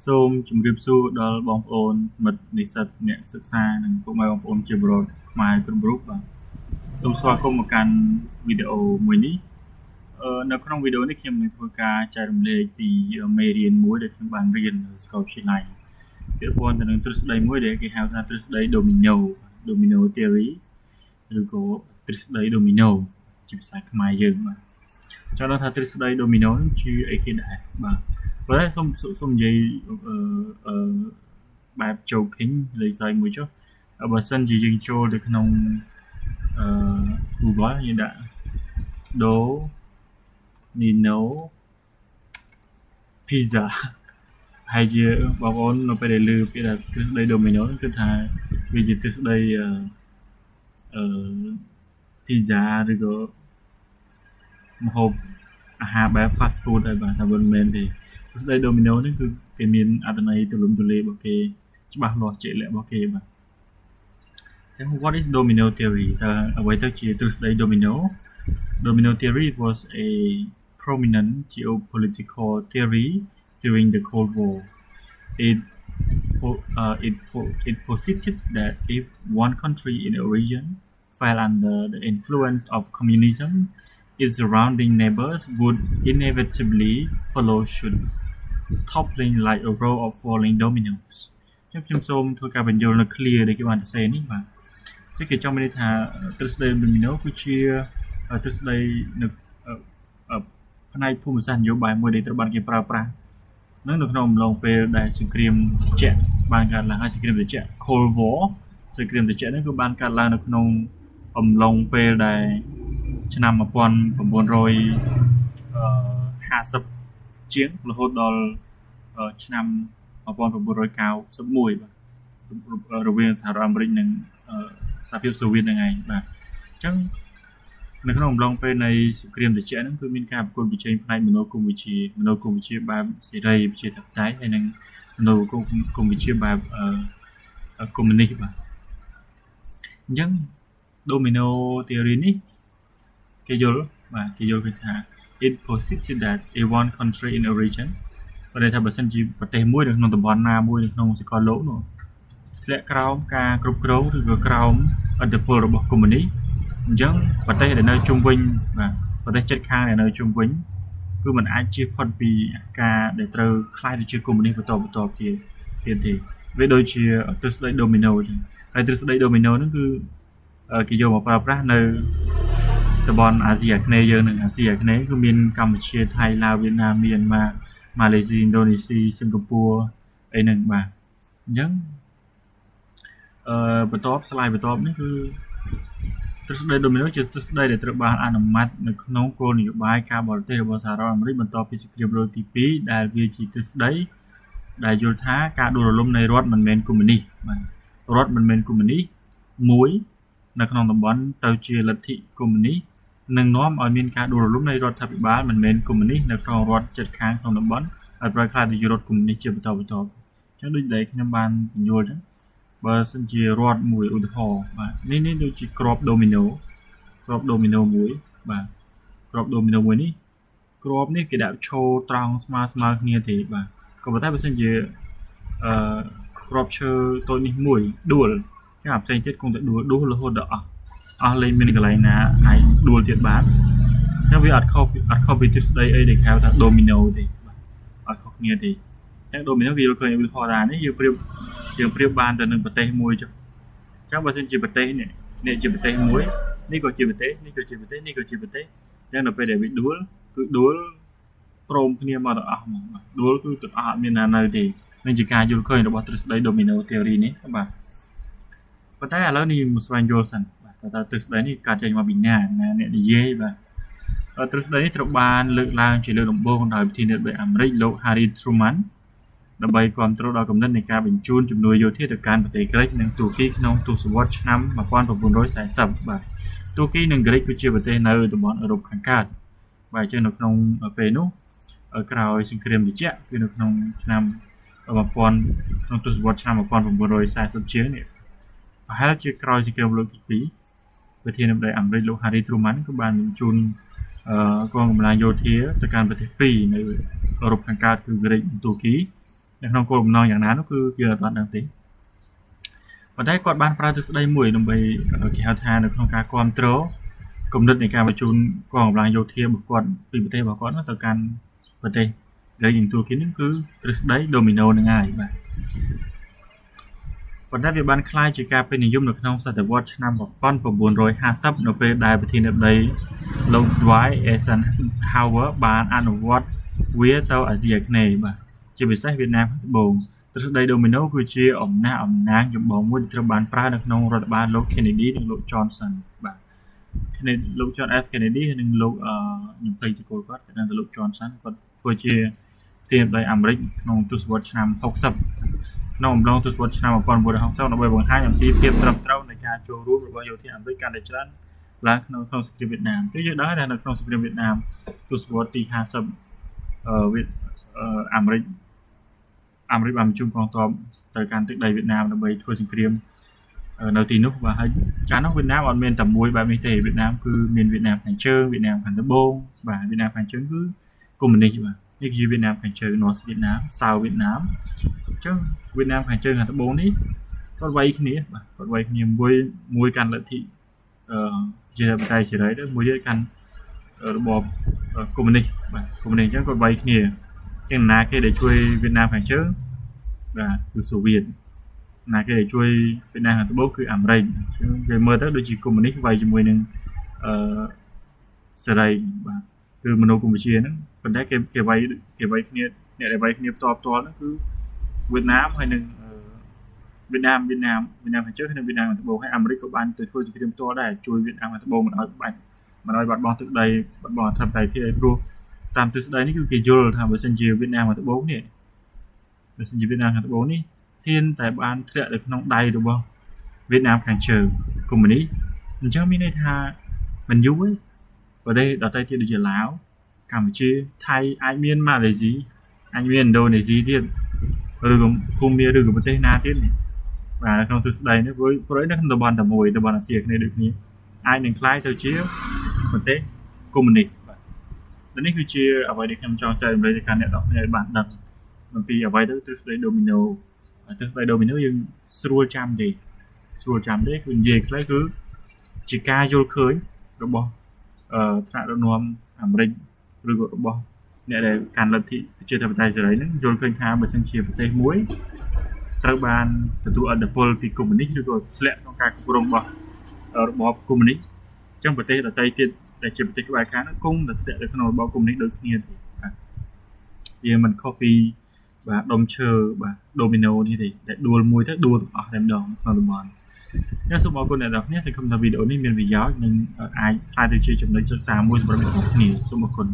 សូមជម្រាបសួរដល់បងប្អូនមិត្តនិស្សិតអ្នកសិក្សានិងពុកម៉ែបងប្អូនជាពលរដ្ឋខ្មែរគ្រប់រូបបាទសូមស្វាគមន៍មកកាន់វីដេអូមួយនេះនៅក្នុងវីដេអូនេះខ្ញុំនឹងធ្វើការចែករំលែកពីមេរៀនមួយដែលខ្ញុំបានរៀននៅសាកលវិទ្យាល័យពាក់ព័ន្ធទៅនឹងទ្រឹស្ដីមួយដែលគេហៅថាទ្រឹស្ដី domino theory ឬក៏ទ្រឹស្ដី domino ជាភាសាខ្មែរយើងបាទចង់ដឹងថាទ្រឹស្ដី domino នឹងជាអីគេដែរបាទបើសូមនិយាយបែប joking លេខស្អីមួយចុះបើសិនជាយើងចូលទៅក្នុងGoogle យើងដាក់ domino pizza ហើយជាបងប្អូននៅពេលដែលឮពាក្យថាទ្រឹស្ដី domino គឺថាវាជាទ្រឹស្ដីpizza ឬក៏ម្ហូបអាហារបែប fast food ហើយបាទតែមិនមែនទេទ្រឹស្ដី domino នេះគឺគេមានអត្ថន័យទូលំទូលាយរបស់គេច្បាស់លាស់ជាក់លាក់របស់គេបាទចឹង what is domino theory តើអ្វីទៅជាទ្រឹស្ដី domino theory was a prominent geopolitical theory during the Cold War. It posited that if one country in a region fell under the influence of communism, its surrounding neighbors would inevitably follow suit, toppling like a row of falling dominoes. ខ្ញុំសូមធ្វើការបញ្យល់នៅ clear ដែលគេបានសរសេរនេះបាទចឹងគេចង់មានន័យថាទ្រឹស្ដី domino គឺជាទ្រឹស្ដីនៅផ្នែកភូមិសាស្ត្រនយោបាយមួយដែលត្រូវបានគេប្រើប្រាស់នៅក្នុងអំឡុងពេលដែលសង្គ្រាមត្រជាក់បានកើតឡើងហើយសង្គ្រាមត្រជាក់ Cold War សង្គ្រាមត្រជាក់នេះគឺបានកើតឡើងនៅក្នុងអំឡុងពេលដែលឆ្នាំ1950ជាងរហូតដល់ឆ្នាំ1991បាទរវាងសហរដ្ឋអាមេរិកនិងសហភាពសូវៀតហ្នឹងឯងបាទអញ្ចឹងនៅក្នុងអំឡុងពេលនៃសង្គ្រាមត្រជាក់ហ្នឹងគឺមានការប្រកួតប្រជែងផ្នែកមនោគមវិជ្ជាបែបសេរីប្រជាធិបតេយ្យហើយនិងមនោគមវិជ្ជាបែបកុម្មុយនីសបាទអញ្ចឹង domino theory នេះគេយល់គឺថា it posited that a one country in a region បើន័យថាបើសិនជាប្រទេសមួយនៅក្នុងតំបន់ណាមួយនៅក្នុងសកលលោកនោះធ្លាក់ក្រោមការគ្រប់គ្រងឬក៏ក្រោមឥទ្ធិពលរបស់កុម្មុយនីសអញ្ចឹងប្រទេសដែលនៅជុំវិញបាទប្រទេសជិតខាងដែលនៅជុំវិញគឺมันអាចជៀសផុតពីការដែលត្រូវខ្លាយទៅជាកុម្មុយនីសបន្តទៀតទេវាដូចជាទ្រឹស្ដី domino អញ្ចឹងហើយទ្រឹស្ដី domino ហ្នឹងគឺគេយកមកប្រើប្រាស់នៅតំបន់អាស៊ីអាគ្នេយ៍យើងនិងអាស៊ីអាគ្នេយ៍គឺមានកម្ពុជាថៃឡាវវៀតណាមមីយ៉ាន់ម៉ាម៉ាឡេស៊ីឥណ្ឌូនេស៊ីសិង្ហបុរីអីហ្នឹងបាទអញ្ចឹងបន្ទាប់នេះគឺទ្រឹស្ដី domino ជាទ្រឹស្ដីដែលត្រូវបានអនុម័តនៅក្នុងគោលនយោបាយការបរទេសរបស់សហរដ្ឋអាមេរិកបន្ទាប់ពីសង្គ្រាមលោកទី2ដែលវាជាទ្រឹស្ដីដែលយល់ថាការដួលរលំនៃរដ្ឋមិនមែនកុម្មុយនីសបាទរដ្ឋមិនមែនកុម្មុយនីសមួយនៅក្នុងតំបន់ទៅជាលទ្ធិកុម្មុយនីសនឹងនាំឲ្យមានការដួលរលំនៃរដ្ឋាភិបាលមិនមែនកុម្មុយនីសនៅក្នុងរដ្ឋជិតខាងក្នុងតំបន់ហើយប្រែក្លាយទៅជារដ្ឋកុម្មុយនីសជាបន្តអញ្ចឹងដូចដែលខ្ញុំបានបញ្យល់អញ្ចឹងបើសិនជារដ្ឋមួយឧទាហរណ៍បាទនេះដូចជាក្រប domino មួយបាទក្រប domino មួយនេះក្របនេះគេដាក់ឈរត្រង់ស្មើគ្នាទេបាទក៏ប៉ុន្តែបើសិនជាក្របឈើតូចនេះមួយដួលគេអាផ្សេងទៀតគង់តែដួលរហូតដល់អស់លេងមានកន្លែងណាអាចដួលទៀតបានអញ្ចឹងវាអត់ខុសពីទ្រឹស្ដីអីដែលគេហៅថា domino ទេបាទអត់ខុសគ្នាទេអញ្ចឹង domino វាយល់ឃើញឧទាហរណ៍ថានេះយើងប្រៀបបានទៅនឹងប្រទេសមួយចុះអញ្ចឹងបើសិនជាប្រទេសនេះជាប្រទេសមួយនេះក៏ជាប្រទេសនេះក៏ជាប្រទេសនេះក៏ជាប្រទេសអញ្ចឹងដល់ពេលដែលវាដួលគឺដួលព្រមគ្នាមកទាំងអស់ហ្មងបាទដួលគឺទាំងអស់អត់មានណានៅទេនឹងជាការយល់ឃើញរបស់ទ្រឹស្ដី domino theory នេះបាទប៉ុន្តែឥឡូវនេះមកស្វែងយល់សិនបាទតើទ្រឹស្ដីនេះកើតចេញមកពីណាអ្នកនិយាយបាទទ្រឹស្ដីនេះត្រូវបានលើកឡើងជាលើកដំបូងដោយប្រធានាធិបតីអាមេរិកលោក Harry Truman ដើម្បីគ្រប់គ្រងដល់គំនិតនៃការបញ្ជូនជំនួយយោធាទៅកាន់ប្រទេសក្រិកនិងទូគីក្នុងទសវត្សរ៍ឆ្នាំ1940បាទទូគីនិងក្រិកគឺជាប្រទេសនៅតំបន់អឺរ៉ុបខាងកើតបាទអញ្ចឹងនៅក្នុងពេលនោះក្រោយសង្គ្រាមត្រជាក់គឺនៅក្នុងឆ្នាំក្នុងទសវត្សរ៍ឆ្នាំ1940ជាងនេះប្រហែលជាក្រោយសង្គ្រាមលោកទី2ប្រធានាធិបតីអាមេរិកលោក Harry Truman ក៏បានបញ្ជូនកងកម្លាំងយោធាទៅកាន់ប្រទេសពីរនៅអឺរ៉ុបខាងកើតគឺក្រិកនិងទូគី នៅក្នុងគោលបំណងយ៉ាងណានោះគឺយើងអត់ទាន់ដឹងទេប៉ុន្តែគាត់បានប្រើទស្សនៈមួយដើម្បីគេហៅថានៅក្នុងការគ្រប់គ្រងគំនិតនៃការបញ្ជូនកងកម្លាំងយោធារបស់គាត់ពីប្រទេសរបស់គាត់ទៅកាន់ប្រទេសដែលយើងទួលគេនេះគឺទស្សនៈដូមីណូនឹងហើយបាទប៉ុន្តែវាបានคล้ายជាការពេញនិយមនៅក្នុងសតវត្សឆ្នាំ1950នៅពេលដែលប្រធានាធិបតីលោក Dwight Eisenhower បានអនុវត្តវាទៅអាស៊ីអាគ្នេយ៍បាទជាពិសេសវៀតណាមខាងត្បូងទស្សនៈដូមីណូគឺជាអំណាចចម្បងមួយដែលត្រូវបានប្រើនៅក្នុងរដ្ឋបាលលោក Kennedy និងលោក Johnson បាទលោក John F Kennedy និងលោកខ្ញុំភ្លេចទៅគាត់គឺលោក Johnson គាត់ធ្វើជាប្រធានាធិបតីអាមេរិកក្នុងទសវត្សរ៍ឆ្នាំ60ក្នុងអំឡុងទសវត្សរ៍ឆ្នាំ1960ដើម្បីបង្ហាញអំពីភាពត្រឹមត្រូវនៃការចូលរួមរបស់យោធាអាមេរិកកាន់តែច្រើនឡើងក្នុងសង្គ្រាមវៀតណាមគឺយើងដឹងថានៅក្នុងសង្គ្រាមវៀតណាមទសវត្សរ៍ទី50អាមេរិកបានបញ្ជូនកងទ័ពទៅកាន់ទឹកដីវៀតណាមដើម្បីធ្វើសង្គ្រាមនៅទីនោះបាទហើយកាលនោះវៀតណាមអត់មានតែមួយបែបនេះទេវៀតណាមគឺមានវៀតណាមខាងជើងវៀតណាមខាងត្បូងបាទវៀតណាមខាងជើងគឺកុម្មុយនីសបាទនេះគឺជាវៀតណាមខាងជើង North វៀតណាម South វៀតណាមអញ្ចឹងវៀតណាមខាងជើងខាងត្បូងនេះគាត់វាយគ្នាបាទគាត់វាយគ្នាមួយកាន់លទ្ធិជាបតៃសេរីទៅមួយទៀតកាន់របបកុម្មុយនីសបាទកុម្មុយនីសអញ្ចឹងគាត់វាយគ្នាអញ្ចឹងណាគេដែលជួយវៀតណាមខាងជើងបាទគឺសូវៀតណាគេដែលជួយវៀតណាមខាងត្បូងគឺអាមេរិកអញ្ចឹងគេមើលទៅដូចជាកុម្មុយនីសវាយជាមួយនឹងសេរីបាទគឺមនោគមវិជ្ជាហ្នឹងប៉ុន្តែគេវាយគ្នាអ្នកដែលវាយគ្នាផ្ទាល់ហ្នឹងគឺវៀតណាមហើយនឹងវៀតណាមខាងជើងនិងវៀតណាមខាងត្បូងហើយអាមេរិកក៏បានទៅធ្វើសង្គ្រាមផ្ទាល់ដែរជួយវៀតណាមខាងត្បូងមិនឲ្យបាត់បង់ទឹកដីបាត់បង់អធិបតេយ្យភាពព្រោះតាមទស្សនៈនេះគឺគេយល់ថាបើសិនជាវៀតណាមខាងត្បូងនេះហ៊ានតែបានធ្លាក់នៅក្នុងដៃរបស់វៀតណាមខាងជើងកុម្មុយនីសអញ្ចឹងមានន័យថាមិនយូរទេប្រទេសដទៃទៀតដូចជាឡាវកម្ពុជាថៃអាចមានម៉ាឡេស៊ីអាចមានឥណ្ឌូនេស៊ីទៀតឬក៏ភូមាឬក៏ប្រទេសណាទៀតនេះបាទក្នុងទស្សនៈនេះព្រោះនៅក្នុងតំបន់តែមួយតំបន់អាស៊ីអាគ្នេយ៍ដូចគ្នាអាចនឹងคล้ายទៅជាប្រទេសកុម្មុយនីសបាទនេះគឺជាអ្វីដែលខ្ញុំចង់ចែករំលែកទៅកាន់អ្នកនរគ្នាឲ្យបានដឹងអំពីអ្វីទៅទស្សនៈដូមីណូយើងស្រួលចាំទេគឺនិយាយខ្លីគឺជាការយល់ឃើញរបស់ថ្នាក់ដឹកនាំអាមេរិកឬក៏របស់អ្នកដែលកាន់លទ្ធិប្រជាធិបតេយ្យសេរីហ្នឹងយល់ឃើញថាបើសិនជាប្រទេសមួយត្រូវបានទទួលឥទ្ធិពលពីកុម្មុយនីសឬក៏ធ្លាក់ក្នុងការគ្រប់គ្រងរបស់របបកុម្មុយនីសអញ្ចឹងប្រទេសដទៃទៀតដែលជាប្រទេសក្បែរខាងហ្នឹងគង់តែធ្លាក់នៅក្នុងរបបកុម្មុយនីសដូចគ្នាទេបាទវាមិនខុសពីបាទដុំឈើបាទដូមីណូនេះទេដែលដួលមួយទៅដួលទាំងអស់តែម្ដងក្នុងតំបន់ខ្ញុំសូមអរគុណអ្នកនរគ្នាសង្ឃឹមថាវីដេអូនេះមានប្រយោជន៍និងអាចក្លាយទៅជាចំណុចសិក្សាមួយសម្រាប់អ្នកនរគ្នាសូមអរគុណ